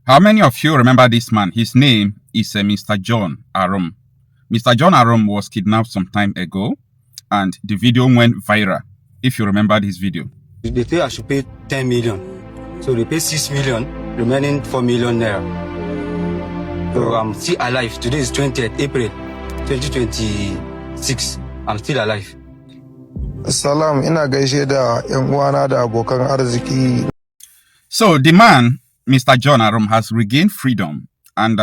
How many of you remember this man? His name is Mr. John Arum. Mr. John Arum was kidnapped some time ago, and the video went viral. If you remember this video, they say I should pay 10 million, so they pay 6 million, remaining 4 million naira. So I'm still alive. Today is 20th April 2026. I'm still alive. Salam, ina gaishe da ‘yan uwana da abokan arziki. So the man, Mr. John Arum, has regained freedom, and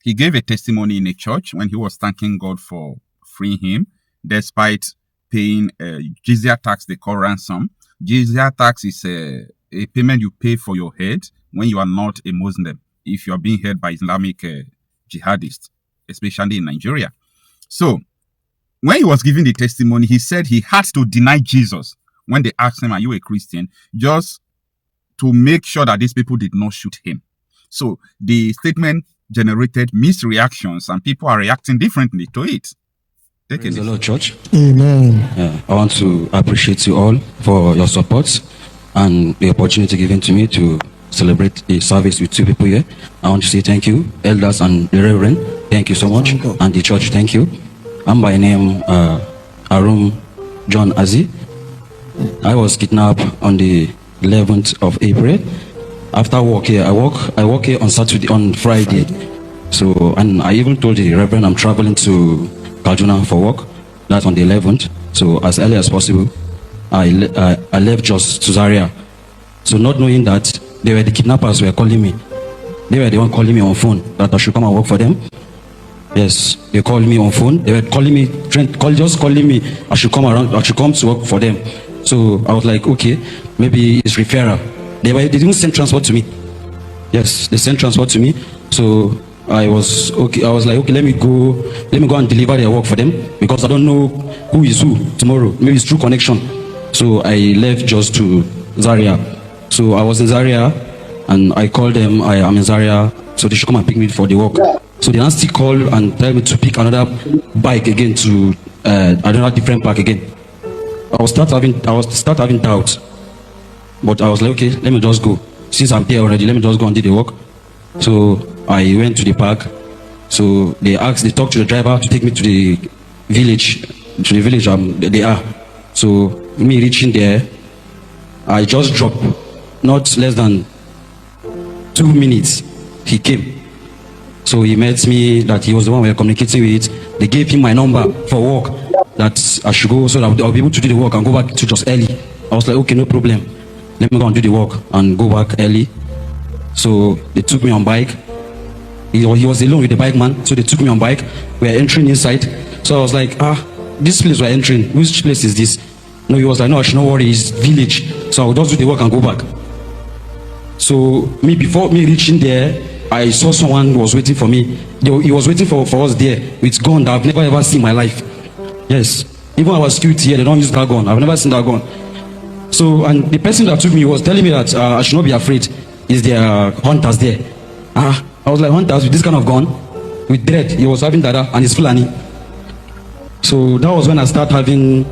he gave a testimony in a church when he was thanking God for freeing him, despite paying jizya tax, they call ransom. Jizya tax is a payment you pay for your head when you are not a Muslim, if you are being held by Islamic jihadists, especially in Nigeria. So when he was giving the testimony, he said he had to deny Jesus when they asked him, "Are you a Christian?" just to make sure that these people did not shoot him. So the statement generated mixed reactions, and people are reacting differently to it. Praise the Lord, church. Amen. I want to appreciate you all for your support and the opportunity given to me to celebrate a service with two people here. I want to say thank you, elders and the reverend. Thank you so much. And the church, thank you. I'm by name Arum John Azi. I was kidnapped on the 11th of April. After work here, I work here on Saturday, on Friday. So, and I even told the reverend I'm traveling to Kaduna for work. That's on the 11th. So as early as possible, I left just to Zaria. So not knowing that they were the kidnappers were calling me. They were the one calling me on phone that I should come and work for them. Yes, they called me on phone. They were calling me, just calling me. I should come around. I should come to work for them. So I was like, okay, maybe it's referral. They didn't send transport to me. Yes, they sent transport to me. So I was okay. I was like, okay, let me go and deliver their work for them, because I don't know who is who tomorrow. Maybe it's through connection. So I left just to Zaria. So I was in Zaria, and I called them. I am in Zaria, so they should come and pick me for the work. So they still call and tell me to pick another bike again to another different park again. I was start having doubts, but I was like, okay, let me just go. Since I'm there already, let me just go and do the work. So I went to the park. So they talked to the driver to take me to the village, they are. So me reaching there, I just dropped. Not less than 2 minutes, he came. So he met me, that he was the one we were communicating with. They gave him my number for work, that I should go so that I'll be able to do the work and go back to just early. I was like, okay, no problem. Let me go and do the work and go back early. So they took me on bike. He was alone with the bike man, so they took me on bike. We were entering inside. So I was like, this place we're entering, which place is this? No, he was like, no, I should not worry, it's village. So I'll just do the work and go back. So before me reaching there, I saw someone who was waiting for me. He was waiting for us there with gun that I've never ever seen in my life. Yes, even our security here, they don't use that gun. I've never seen that gun. So, and the person that took me was telling me that I should not be afraid. Is there hunters there? I was like, hunters with this kind of gun, with dread. He was having that, and it's Fulani. So that was when I started having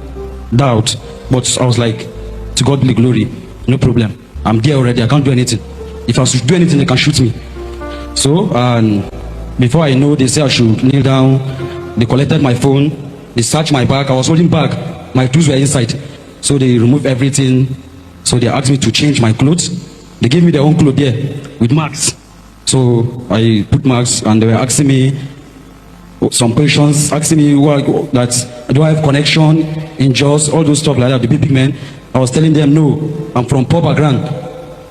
doubt. But I was like, to God be the glory, no problem. I'm there already. I can't do anything. If I should do anything, they can shoot me. So, and before I know, they said I should kneel down. They collected my phone. They searched my bag. I was holding bag. My tools were inside. So they removed everything. So they asked me to change my clothes. They gave me their own clothes there with marks. So I put marks, and they were asking me some questions, asking me that do I have connection in Jos, all those stuff like that, the big men. I was telling them, no, I'm from poor background.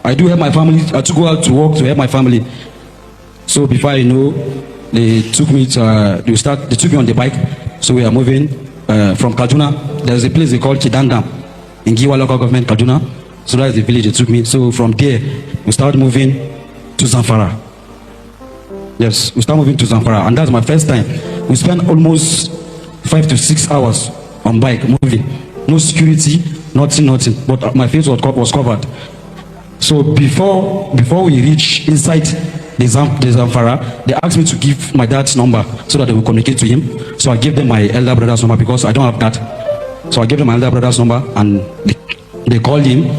I do help my family. I to go out to work to help my family. So before I know, they took me to they took me on the bike. So we are moving from Kaduna. There's a place they call Kidandam in Giwa local government, Kaduna. So that's the village they took me. So from there, we started moving to Zamfara. Yes, we started moving to Zamfara, and that's my first time. We spent almost 5 to 6 hours on bike moving. No security, nothing. But my face was covered. So before we reach inside the Zamfara, they asked me to give my dad's number so that they will communicate to him. So I gave them my elder brother's number because I don't have that. So I gave them my elder brother's number, and they called him.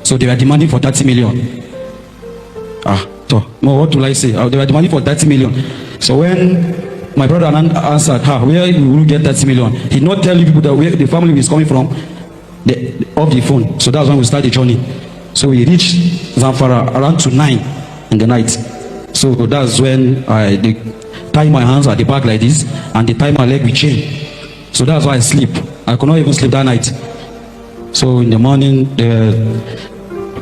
So they were demanding for 30 million. So what will I say? They were demanding for 30 million. So when my brother answered, where we will get 30 million, he did not tell you people that where the family is coming from off the phone. So that's when we start the journey. So we reached Zamfara around to 9 in the night. So that's when they tie my hands at the back like this, and they tie my leg with chain. So that's why I sleep. I could not even sleep that night. So in the morning, they're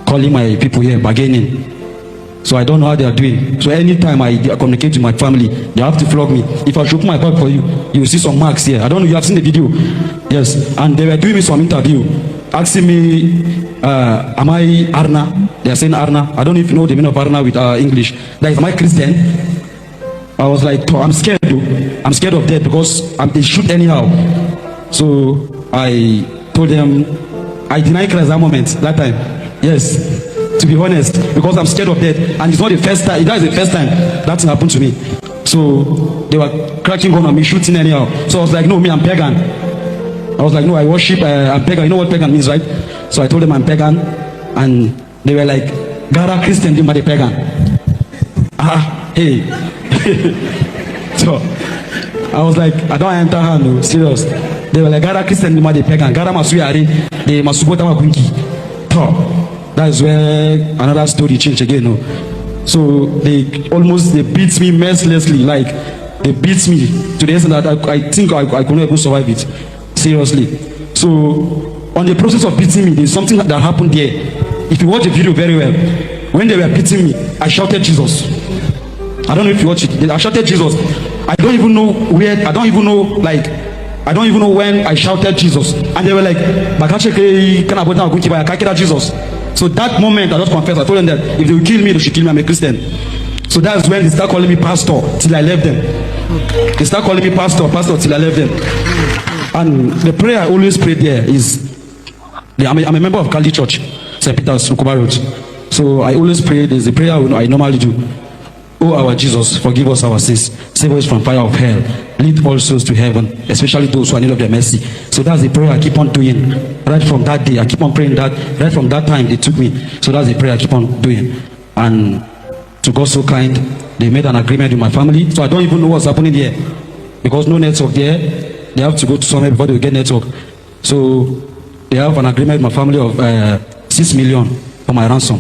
calling my people here, bargaining. So I don't know how they are doing. So anytime I communicate with my family, they have to flog me. If I show my back for you, you will see some marks here. I don't know, you have seen the video. Yes, and they were doing me some interview, asking me, am I Arna? They are saying Arna. I don't know if you know the meaning of Arna with English. That is, am I Christian? I was like, I'm scared though. I'm scared of death because they shoot anyhow. So I told them, I denied Christ that moment, that time. Yes, to be honest, because I'm scared of death. And it's not the first time, that is the first time that thing happened to me. So they were cracking gun on me, shooting anyhow. So I was like, no, me, I'm pagan. I was like, no, I worship, I'm pagan. You know what pagan means, right? So I told them I'm pagan. And they were like, Gara Christian, but the pagan. Hey. So I was like, I don't enter her, no, serious. They were like, Gara Christian, but the pagan. Gara Masuyari, they Masubota Makunki. That's where another story changed again, no. So they beat me mercilessly, like they beat me to the extent that I think I could not even survive it. Seriously. So on the process of beating me, there's something that happened there. If you watch the video very well, when they were beating me, I shouted Jesus. I don't know if you watch it. I shouted Jesus. I don't even know where. I don't even know when I shouted Jesus. And they were like, Jesus. So that moment, I just confessed. I told them that if they will kill me, they should kill me. I'm a Christian. So that's when they start calling me pastor till I left them. They start calling me pastor till I left them. And the prayer I always pray there is, I'm a member of Kali Church, St. Peter's, Ukuba Road. So I always pray, there's a prayer I normally do. Oh, our Jesus, forgive us our sins, save us from fire of hell, lead all souls to heaven, especially those who are in need of their mercy. So that's the prayer I keep on doing. Right from that day, I keep on praying that. Right from that time, they took me. So that's the prayer I keep on doing. And to God so kind, they made an agreement with my family. So I don't even know what's happening there, because no network there. They have to go to somewhere before they get network. So they have an agreement with my family of 6 million for my ransom.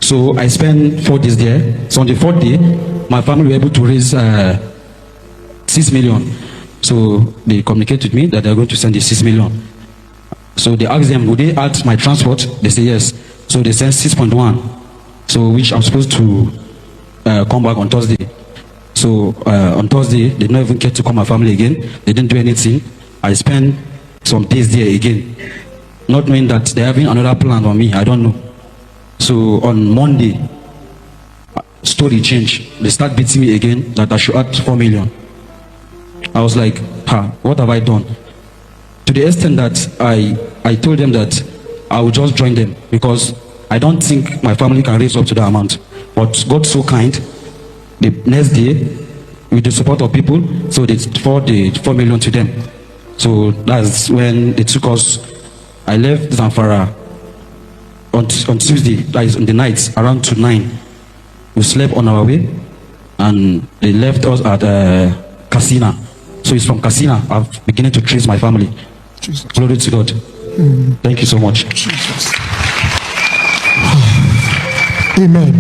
So I spent 4 days there. So on the 4th day, my family were able to raise 6 million. So they communicated with me that they're going to send the 6 million. So they asked them, would they add my transport? They say yes. So they sent 6.1. So which I'm supposed to come back on Thursday. So on Thursday, they did not even get to call my family again. They didn't do anything. I spent some days there again, not knowing that they're having another plan on me. I don't know. So on Monday, story changed. They start beating me again that I should add 4 million. I was like, what have I done? To the extent that I told them that I will just join them, because I don't think my family can raise up to that amount. But God so kind, the next day, with the support of people, so they forwarded the 4 million to them. So that's when they took us. I left Zamfara on Tuesday, that is on the night, around to 9. We slept on our way, and they left us at Casina. So it's from Casina I'm beginning to trace my family. Jesus. Glory to God. Thank you so much. Jesus. Amen.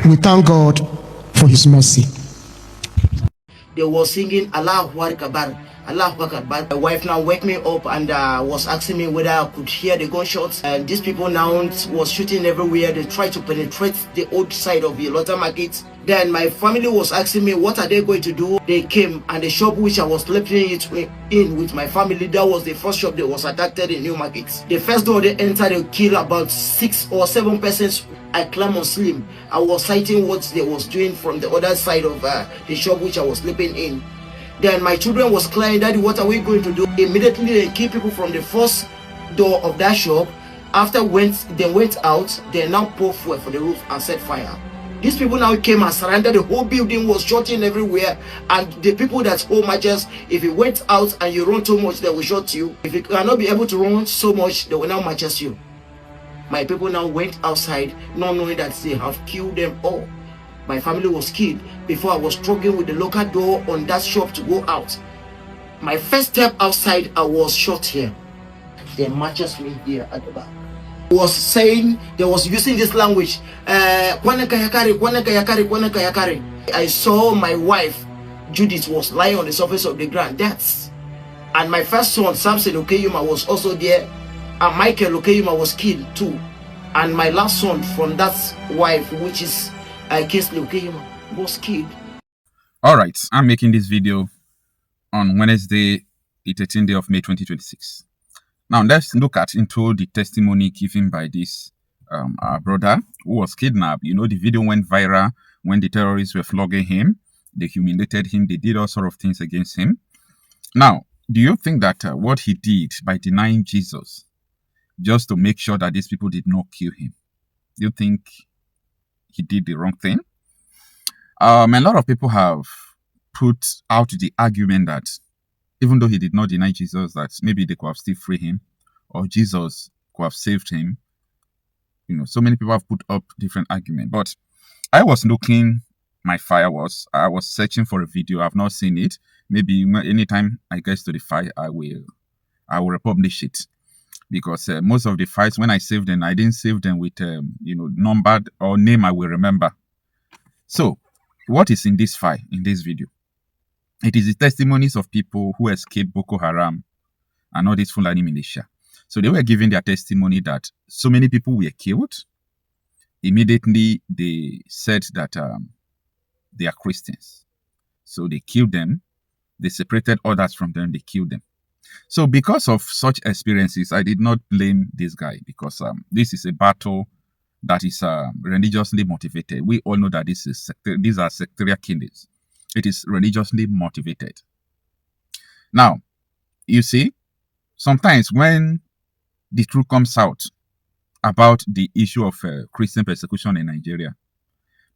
We thank God for his mercy. They were singing Allahu Akbar, Allahu Akbar. My wife now woke me up and was asking me whether I could hear the gunshots. And these people now was shooting everywhere. They tried to penetrate the old side of the Lota Market. Then my family was asking me, what are they going to do? They came, and the shop which I was sleeping in with my family, that was the first shop that was attacked in New Market. The first door they entered, they killed about 6 or 7 persons. I climbed on Slim. I was sighting what they was doing from the other side of the shop which I was sleeping in. Then my children was crying, Daddy, what are we going to do? Immediately they killed people from the first door of that shop. After they went out, they now poured fuel for the roof and set fire. These people now came and surrounded the whole building, was shooting everywhere. And the people that hold matches, if you went out and you run too much, they will shoot you. If you cannot be able to run so much, they will now matches you. My people now went outside, not knowing that they have killed them all. My family was killed before I was struggling with the local door on that shop to go out. My first step outside, I was shot here. They matches me here at the back. Was saying, they was using this language. I saw my wife, Judith, was lying on the surface of the ground. And my first son, Samson Okeyuma, was also there. And Michael Okeyuma was killed too. And my last son from that wife, which is Kingsley Okeyuma, was killed. All right, I'm making this video on Wednesday, the 13th day of May 2026. Now let's look into the testimony given by this our brother who was kidnapped. You know, the video went viral when the terrorists were flogging him. They humiliated him. They did all sort of things against him. Now, do you think that what he did by denying Jesus just to make sure that these people did not kill him, do you think he did the wrong thing? A lot of people have put out the argument that even though he did not deny Jesus, that maybe they could have still freed him, or Jesus could have saved him. You know, so many people have put up different arguments. But I was looking, I was searching for a video. I've not seen it. Maybe anytime I get to the file, I will republish it. Because most of the files, when I saved them, I didn't save them with, numbered or name I will remember. So, what is in this file, in this video? It is the testimonies of people who escaped Boko Haram and all this Fulani militia. So they were giving their testimony that so many people were killed. Immediately, they said that they are Christians. So they killed them. They separated others from them. They killed them. So because of such experiences, I did not blame this guy, because this is a battle that is religiously motivated. We all know that these are sectarian killings. It is religiously motivated. Now, you see, sometimes when the truth comes out about the issue of Christian persecution in Nigeria,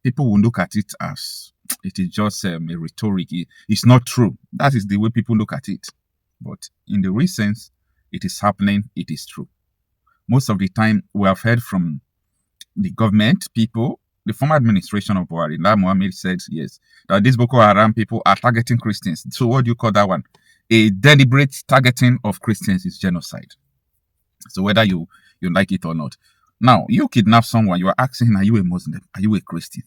people will look at it as it is just a rhetoric. It's not true. That is the way people look at it. But in the real sense, it is happening. It is true. Most of the time, we have heard from the government people. The former administration of Buhari, Mohammed, said yes, that these Boko Haram people are targeting Christians. So what do you call that one? A deliberate targeting of Christians is genocide. So whether you like it or not. Now, you kidnap someone, you are asking, are you a Muslim? Are you a Christian?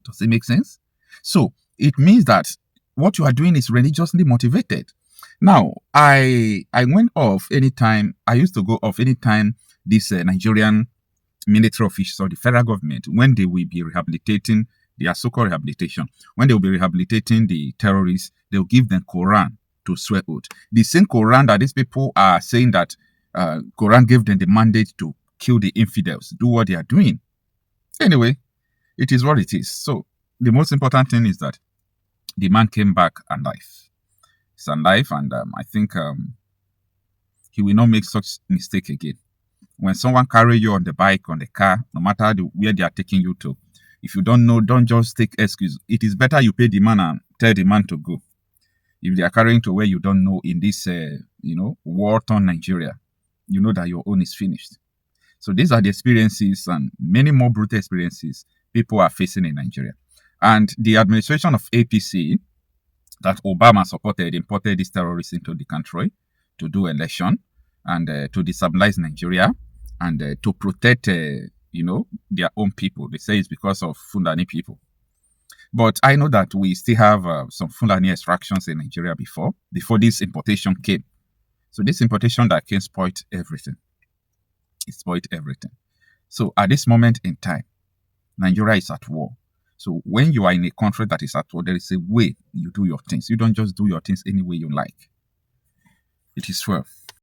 Does it make sense? So it means that what you are doing is religiously motivated. Now, I went off anytime, I used to go off anytime this Nigerian military officials or the federal government, when they will be rehabilitating, their so-called rehabilitation, when they will be rehabilitating the terrorists, they will give them Quran to swear oath. The same Quran that these people are saying that Quran gave them the mandate to kill the infidels, do what they are doing. Anyway, it is what it is. So the most important thing is that the man came back alive. He's alive, and I think he will not make such mistake again. When someone carry you on the bike, on the car, no matter where they are taking you to, if you don't know, don't just take excuse. It is better you pay the man and tell the man to go. If they are carrying to where you don't know in this, war-torn Nigeria, you know that your own is finished. So these are the experiences and many more brutal experiences people are facing in Nigeria. And the administration of APC that Obama supported imported these terrorists into the country to do election and to destabilize Nigeria and to protect, their own people. They say it's because of Fulani people. But I know that we still have some Fulani extractions in Nigeria before this importation came. So this importation that came spoiled everything. It spoiled everything. So at this moment in time, Nigeria is at war. So when you are in a country that is at war, there is a way you do your things. You don't just do your things any way you like. It is well.